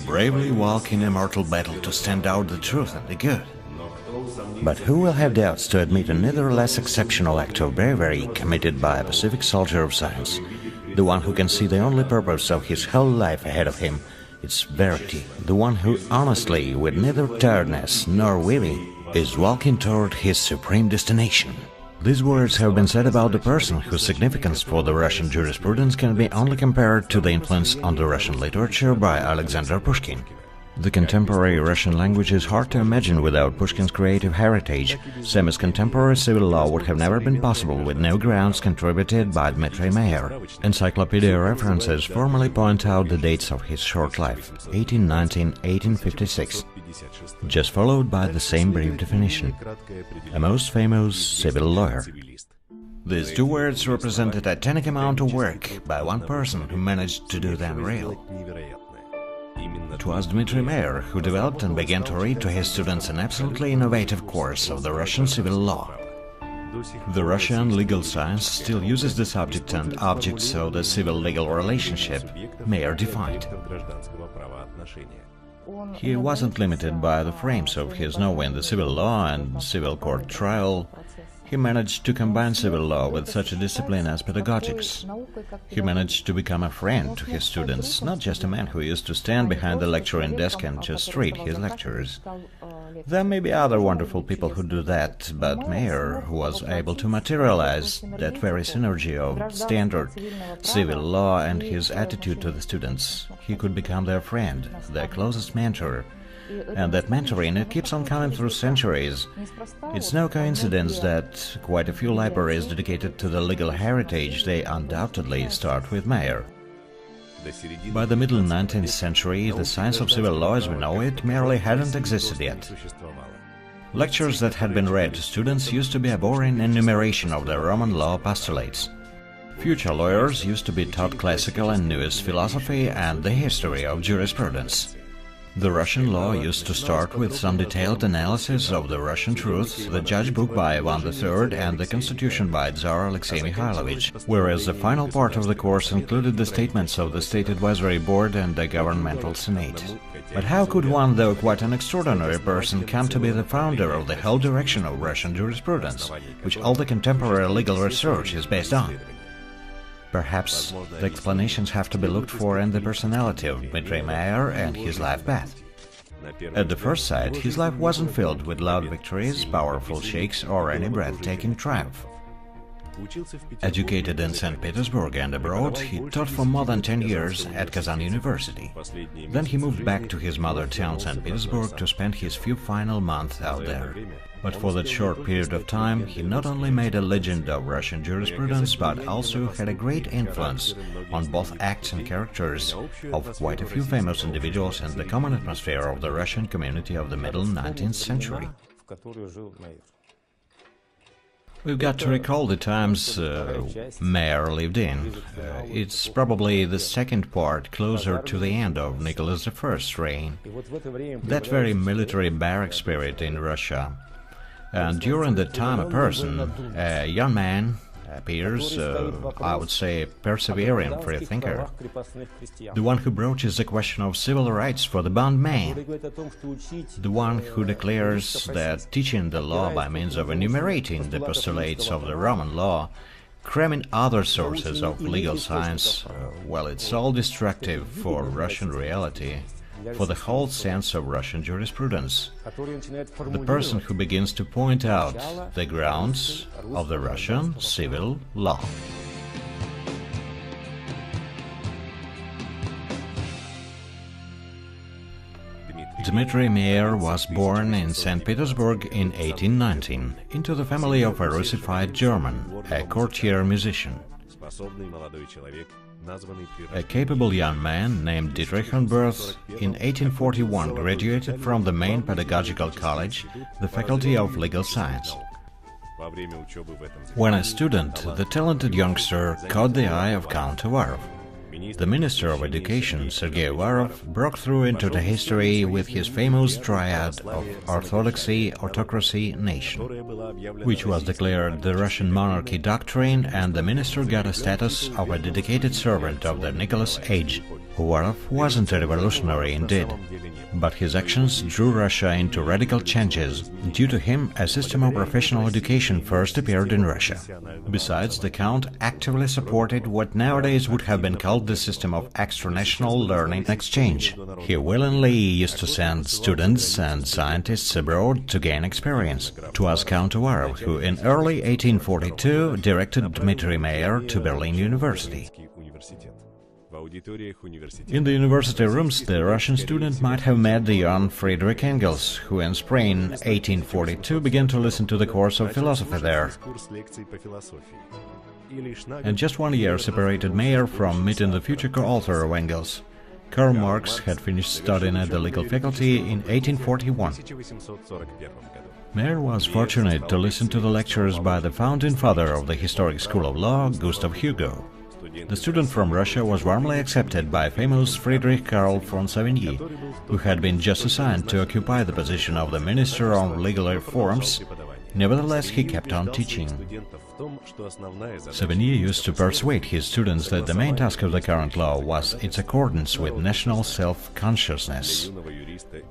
bravely walk in a mortal battle to stand out the truth and the good. But who will have doubts to admit a neither less exceptional act of bravery committed by a Pacific soldier of science, the one who can see the only purpose of his whole life ahead of him, its verity, the one who honestly, with neither tiredness nor weary, is walking toward his supreme destination. These words have been said about the person whose significance for the Russian jurisprudence can be only compared to the influence on the Russian literature by Alexander Pushkin. The contemporary Russian language is hard to imagine without Pushkin's creative heritage, same as contemporary civil law would have never been possible with no grounds contributed by Dmitry Meier. Encyclopedia references formally point out the dates of his short life, 1819–1856, just followed by the same brief definition: a most famous civil lawyer. These two words represent a titanic amount of work by one person who managed to do the unreal. It was Dmitry Meier who developed and began to read to his students an absolutely innovative course of the Russian civil law. The Russian legal science still uses the subject and objects of the civil-legal relationship Meier defined. He wasn't limited by the frames of his knowing the civil law and civil court trial. He managed to combine civil law with such a discipline as pedagogics. He managed to become a friend to his students, not just a man who used to stand behind the lecturing desk and just read his lectures. There may be other wonderful people who do that, but Meier was able to materialize that very synergy of standard civil law and his attitude to the students. He could become their friend, their closest mentor. And that mentoring, it keeps on coming through centuries. It's no coincidence that quite a few libraries dedicated to the legal heritage, they undoubtedly start with Meier. By the middle 19th century, the science of civil law as we know it merely hadn't existed yet. Lectures that had been read to students used to be a boring enumeration of the Roman law postulates. Future lawyers used to be taught classical and newest philosophy and the history of jurisprudence. The Russian law used to start with some detailed analysis of the Russian truth, the Judge Book by Ivan III and the Constitution by Tsar Alexei Mikhailovich, whereas the final part of the course included the statements of the State Advisory Board and the Governmental Senate. But how could one, though quite an extraordinary person, come to be the founder of the whole direction of Russian jurisprudence, which all the contemporary legal research is based on? Perhaps the explanations have to be looked for in the personality of Dmitry Meier and his life path. At the first sight, his life wasn't filled with loud victories, powerful shakes, or any breathtaking triumph. Educated in St. Petersburg and abroad, he taught for more than 10 years at Kazan University. Then he moved back to his mother town St. Petersburg to spend his few final months out there. But for that short period of time, he not only made a legend of Russian jurisprudence, but also had a great influence on both acts and characters of quite a few famous individuals in the common atmosphere of the Russian community of the middle 19th century. We've got to recall the times Meier lived in. It's probably the second part, closer to the end of Nicholas I's reign. That very military barrack spirit in Russia. And during that time a person, a young man, appears, I would say, a persevering freethinker, the one who broaches the question of civil rights for the bound man, the one who declares that teaching the law by means of enumerating the postulates of the Roman law, cramming other sources of legal science, well, it's all destructive for Russian reality, for the whole sense of Russian jurisprudence. The person who begins to point out the grounds of the Russian civil law. Dmitry Meier was born in St. Petersburg in 1819 into the family of a Russified German, a courtier musician. A capable young man named Dmitry in 1841 graduated from the main pedagogical college, the Faculty of Legal Science. When a student, the talented youngster caught the eye of Count Uvarov. The Minister of Education, Sergei Uvarov, broke through into the history with his famous triad of orthodoxy, autocracy, nation, which was declared the Russian monarchy doctrine, and the minister got a status of a dedicated servant of the Nicholas age, Uvarov wasn't a revolutionary indeed, but his actions drew Russia into radical changes. Due to him, a system of professional education first appeared in Russia. Besides, the Count actively supported what nowadays would have been called the system of extranational learning exchange. He willingly used to send students and scientists abroad to gain experience. It was Count Uvarov who in early 1842 directed Dmitry Meier to Berlin University. In the university rooms, the Russian student might have met the young Friedrich Engels, who in spring 1842 began to listen to the course of philosophy there. And just 1 year separated Meier from meeting the future co-author of Engels. Karl Marx had finished studying at the legal faculty in 1841. Meier was fortunate to listen to the lectures by the founding father of the historic school of law, Gustav Hugo. The student from Russia was warmly accepted by famous Friedrich Karl von Savigny, who had been just assigned to occupy the position of the Minister on Legal Reforms. Nevertheless, he kept on teaching. Savigny used to persuade his students that the main task of the current law was its accordance with national self-consciousness.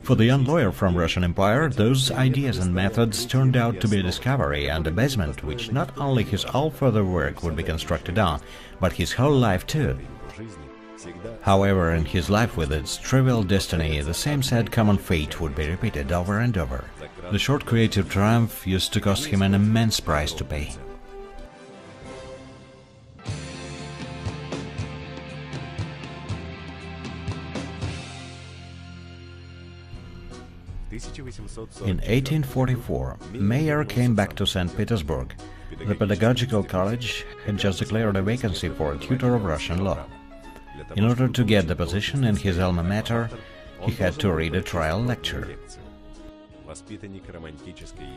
For the young lawyer from Russian Empire, those ideas and methods turned out to be a discovery and abasement which not only his all further work would be constructed on, but his whole life too. However, in his life with its trivial destiny, the same sad common fate would be repeated over and over. The short creative triumph used to cost him an immense price to pay. In 1844, Meier came back to St. Petersburg. The pedagogical college had just declared a vacancy for a tutor of Russian law. In order to get the position in his alma mater, he had to read a trial lecture.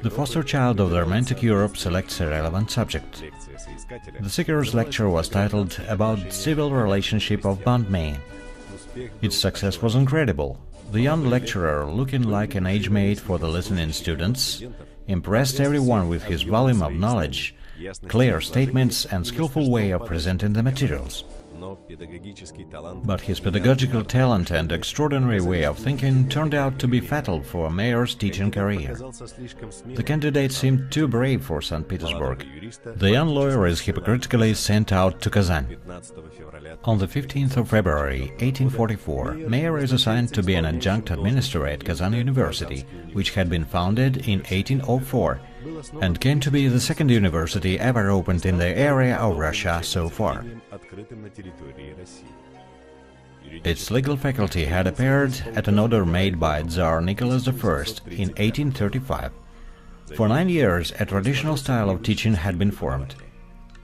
The foster child of the romantic Europe selects a relevant subject. The seeker's lecture was titled "About Civil Relationship of Bondmen." Its success was incredible. The young lecturer, looking like an age mate for the listening students, impressed everyone with his volume of knowledge, clear statements and skillful way of presenting the materials. But his pedagogical talent and extraordinary way of thinking turned out to be fatal for Meier's teaching career. The candidate seemed too brave for St. Petersburg. The young lawyer is hypocritically sent out to Kazan. On the 15th of February 1844, Meier is assigned to be an adjunct administrator at Kazan University, which had been founded in 1804 and came to be the second university ever opened in the area of Russia so far. Its legal faculty had appeared at an order made by Tsar Nicholas I in 1835. For 9 years, a traditional style of teaching had been formed.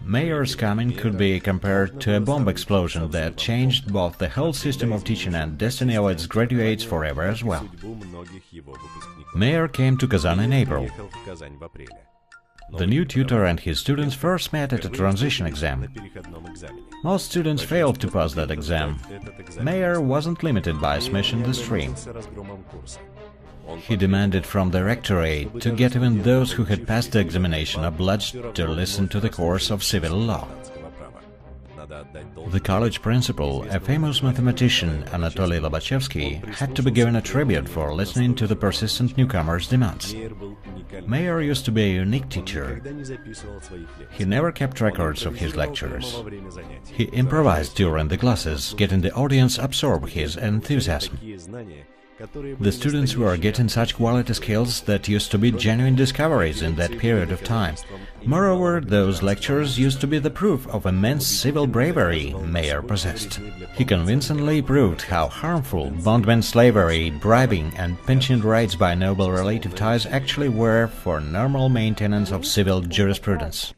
Meier's coming could be compared to a bomb explosion that changed both the whole system of teaching and destiny of its graduates forever as well. Meier came to Kazan in April. The new tutor and his students first met at a transition exam. Most students failed to pass that exam. Meier wasn't limited by smashing the stream. He demanded from the rectorate to get even those who had passed the examination obliged to listen to the course of civil law. The college principal, a famous mathematician, Anatoly Lobachevsky, had to be given a tribute for listening to the persistent newcomers' demands. Meier used to be a unique teacher. He never kept records of his lectures. He improvised during the classes, getting the audience absorb his enthusiasm. The students were getting such quality skills that used to be genuine discoveries in that period of time. Moreover, those lectures used to be the proof of immense civil bravery Meier possessed. He convincingly proved how harmful bondman slavery, bribing and pinching rights by noble relative ties actually were for normal maintenance of civil jurisprudence.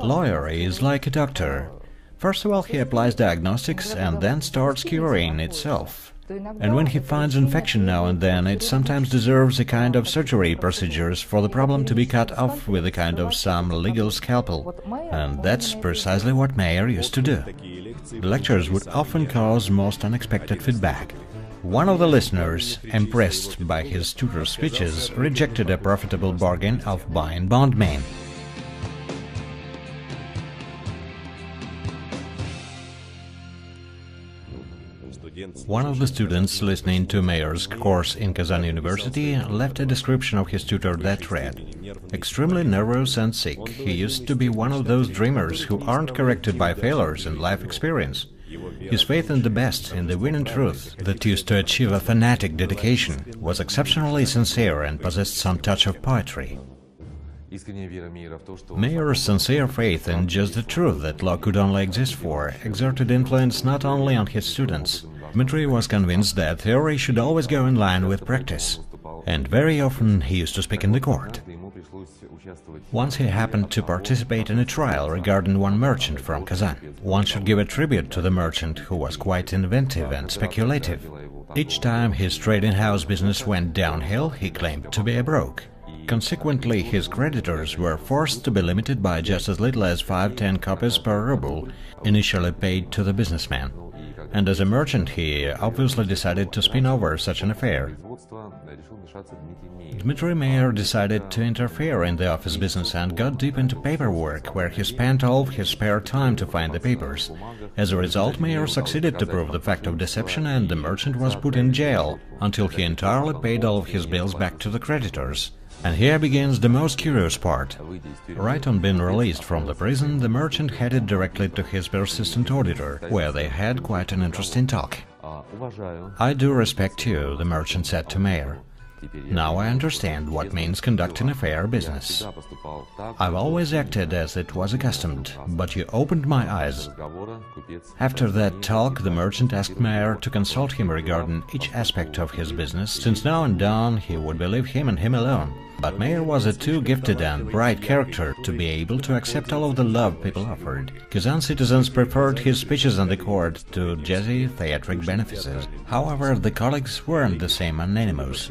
Lawyer is like a doctor. First of all, he applies diagnostics and then starts curing itself. And when he finds infection now and then, it sometimes deserves a kind of surgery procedures for the problem to be cut off with a kind of some legal scalpel. And that's precisely what Meier used to do. The lectures would often cause most unexpected feedback. One of the listeners, impressed by his tutor's speeches, rejected a profitable bargain of buying bondmen. One of the students listening to Meier's course in Kazan University left a description of his tutor that read, "Extremely nervous and sick, he used to be one of those dreamers who aren't corrected by failures and life experience. His faith in the best, in the winning truth, that used to achieve a fanatic dedication, was exceptionally sincere and possessed some touch of poetry." Meier's sincere faith in just the truth that law could only exist for exerted influence not only on his students. Dmitry was convinced that theory should always go in line with practice, and very often he used to speak in the court. Once he happened to participate in a trial regarding one merchant from Kazan. One should give a tribute to the merchant, who was quite inventive and speculative. Each time his trading house business went downhill, he claimed to be a broke. Consequently, his creditors were forced to be limited by just as little as 5-10 copies per ruble, initially paid to the businessman. And as a merchant, he obviously decided to spin over such an affair. Dmitry Meier decided to interfere in the office business and got deep into paperwork, where he spent all of his spare time to find the papers. As a result, Meier succeeded to prove the fact of deception, and the merchant was put in jail until he entirely paid all of his bills back to the creditors. And here begins the most curious part. Right on being released from the prison, the merchant headed directly to his persistent auditor, where they had quite an interesting talk. "I do respect you," the merchant said to Meier. "Now I understand what means conducting a fair business. I've always acted as it was accustomed, but you opened my eyes." After that talk, the merchant asked Meier to consult him regarding each aspect of his business, since now and on he would believe him and him alone. But Meier was a too gifted and bright character to be able to accept all of the love people offered. Kazan citizens preferred his speeches on the court to jazzy theatric benefices. However, the colleagues weren't the same unanimous.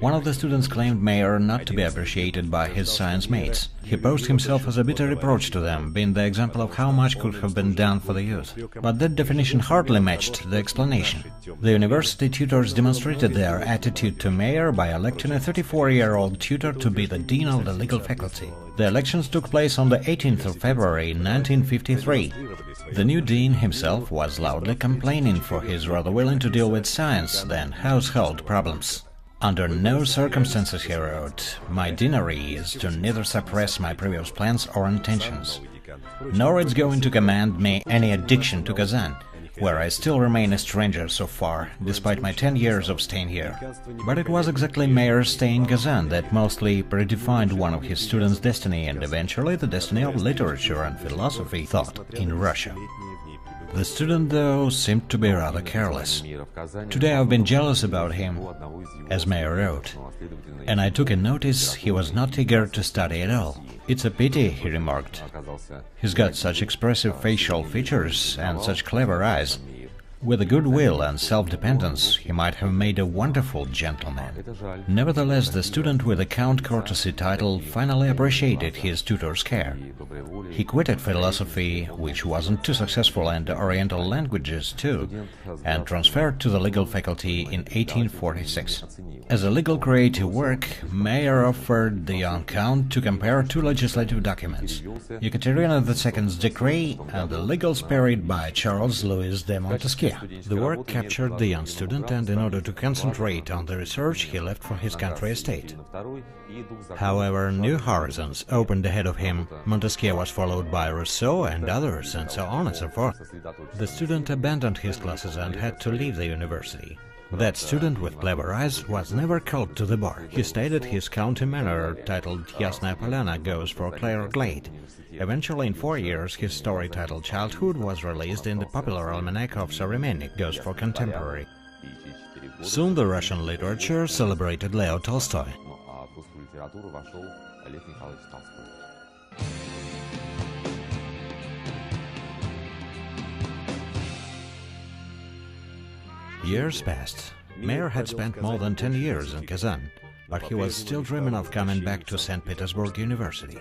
One of the students claimed Meier not to be appreciated by his science mates. He posed himself as a bitter reproach to them, being the example of how much could have been done for the youth. But that definition hardly matched the explanation. The university tutors demonstrated their attitude to Meier by electing a 34-year-old tutor to be the dean of the legal faculty. The elections took place on the 18th of February 1953. The new dean himself was loudly complaining, for he is rather willing to deal with science than household problems. "Under no circumstances," he wrote, "my deanery is to neither suppress my previous plans or intentions, nor it's going to command me any addiction to Kazan, where I still remain a stranger so far, despite my 10 years of staying here." But it was exactly Meier's stay in Kazan that mostly predefined one of his students' destiny, and eventually the destiny of literature and philosophy thought in Russia. The student, though, seemed to be rather careless. "Today I've been jealous about him," as Meier wrote, "and I took a notice he was not eager to study at all. It's a pity," he remarked. "He's got such expressive facial features and such clever eyes. With a good will and self-dependence, he might have made a wonderful gentleman." Nevertheless, the student with the Count Courtesy title finally appreciated his tutor's care. He quitted philosophy, which wasn't too successful, and Oriental languages too, and transferred to the legal faculty in 1846. As a legal creative work, Meier offered the young Count to compare two legislative documents, Ekaterina II's decree and the legal spirit by Charles Louis de Montesquieu. The work captured the young student, and in order to concentrate on the research, he left for his country estate. However, new horizons opened ahead of him. Montesquieu was followed by Rousseau and others, and so on and so forth. The student abandoned his classes and had to leave the university. That student with clever eyes was never called to the bar. He stayed at his county manor, titled Yasnaya Polyana goes for Clare Glade. Eventually, in 4 years, his story titled Childhood was released in the popular almanac of Современник, goes for contemporary. Soon the Russian literature celebrated Leo Tolstoy. Years passed. Meier had spent more than 10 years in Kazan, but he was still dreaming of coming back to St. Petersburg University.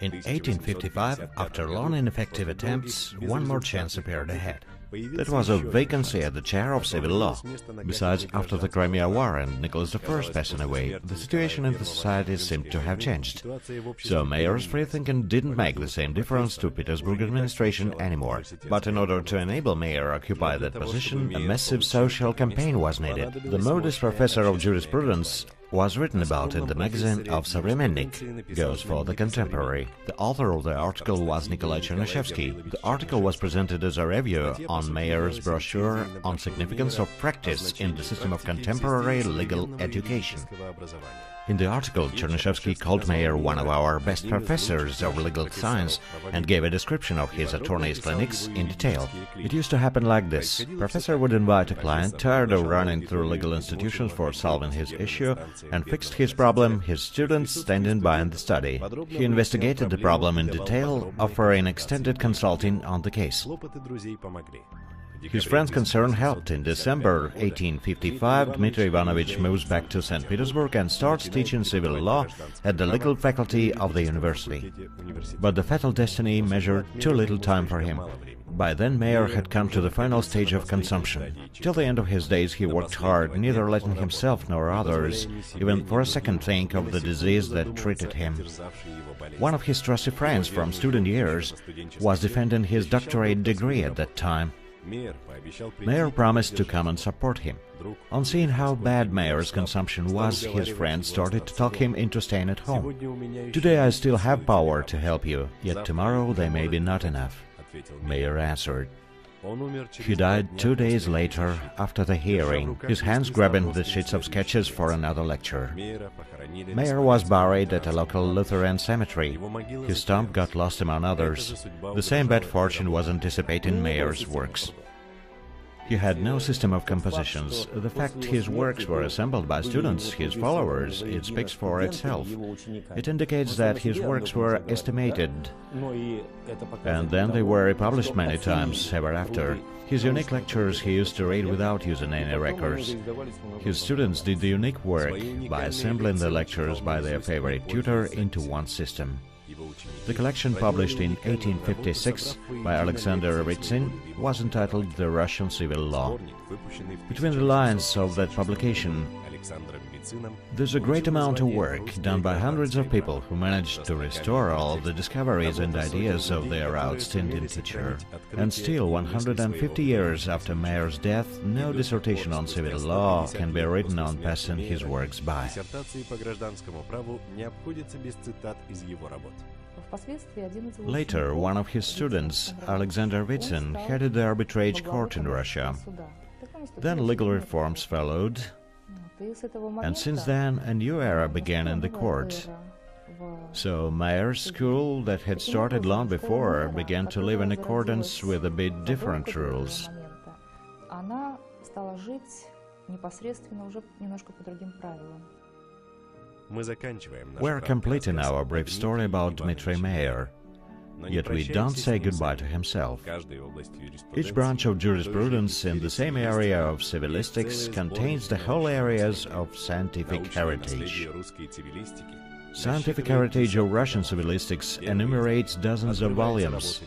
In 1855, after long ineffective attempts, one more chance appeared ahead. That was a vacancy at the chair of civil law. Besides, after the Crimea War and Nicholas I passing away, the situation in the society seemed to have changed. So Meier's freethinking didn't make the same difference to Petersburg administration anymore. But in order to enable Meier occupy that position, a massive social campaign was needed. The modest professor of jurisprudence was written about in the magazine of Современник, goes for the contemporary. The author of the article was Nikolai Chernyshevsky. The article was presented as a review on Meier's brochure on significance of practice in the system of contemporary legal education. In the article, Chernyshevsky called Meier one of our best professors of legal science and gave a description of his attorney's clinics in detail. It used to happen like this. Professor would invite a client tired of running through legal institutions for solving his issue and fixed his problem, his students standing by in the study. He investigated the problem in detail, offering extended consulting on the case. His friends concerned helped. In December 1855, Dmitry Ivanovich moves back to St. Petersburg and starts teaching civil law at the legal faculty of the university. But the fatal destiny measured too little time for him. By then Meier had come to the final stage of consumption. Till the end of his days he worked hard, neither letting himself nor others even for a second think of the disease that treated him. One of his trusty friends from student years was defending his doctorate degree at that time. Meier promised to come and support him. On seeing how bad Meier's consumption was, his friend started to talk him into staying at home. "Today I still have power to help you, yet tomorrow they may be not enough," Meier answered. He died 2 days later after the hearing, his hands grabbing the sheets of sketches for another lecture. Meier was buried at a local Lutheran cemetery. His tomb got lost among others. The same bad fortune was anticipating Meier's works. He had no system of compositions. The fact his works were assembled by students, his followers, it speaks for itself. It indicates that his works were estimated, and then they were republished many times ever after. His unique lectures he used to read without using any records. His students did the unique work by assembling the lectures by their favorite tutor into one system. The collection, published in 1856 by Alexander Ritsin, was entitled The Russian Civil Law. Between the lines of that publication, there's a great amount of work done by hundreds of people who managed to restore all of the discoveries and ideas of their outstanding teacher. And still, 150 years after Meier's death, no dissertation on civil law can be written on passing his works by. Later, one of his students, Alexander Ritsin, headed the arbitrage court in Russia. Then legal reforms followed, and since then a new era began in the court. So Meier's school, that had started long before, began to live in accordance with a bit different rules. We're completing our brief story about Dmitry Meier, yet we don't say goodbye to himself. Each branch of jurisprudence in the same area of civilistics contains the whole areas of scientific heritage. Scientific heritage of Russian civilistics enumerates dozens of volumes.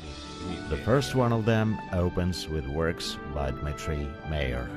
The first one of them opens with works by Dmitry Meier.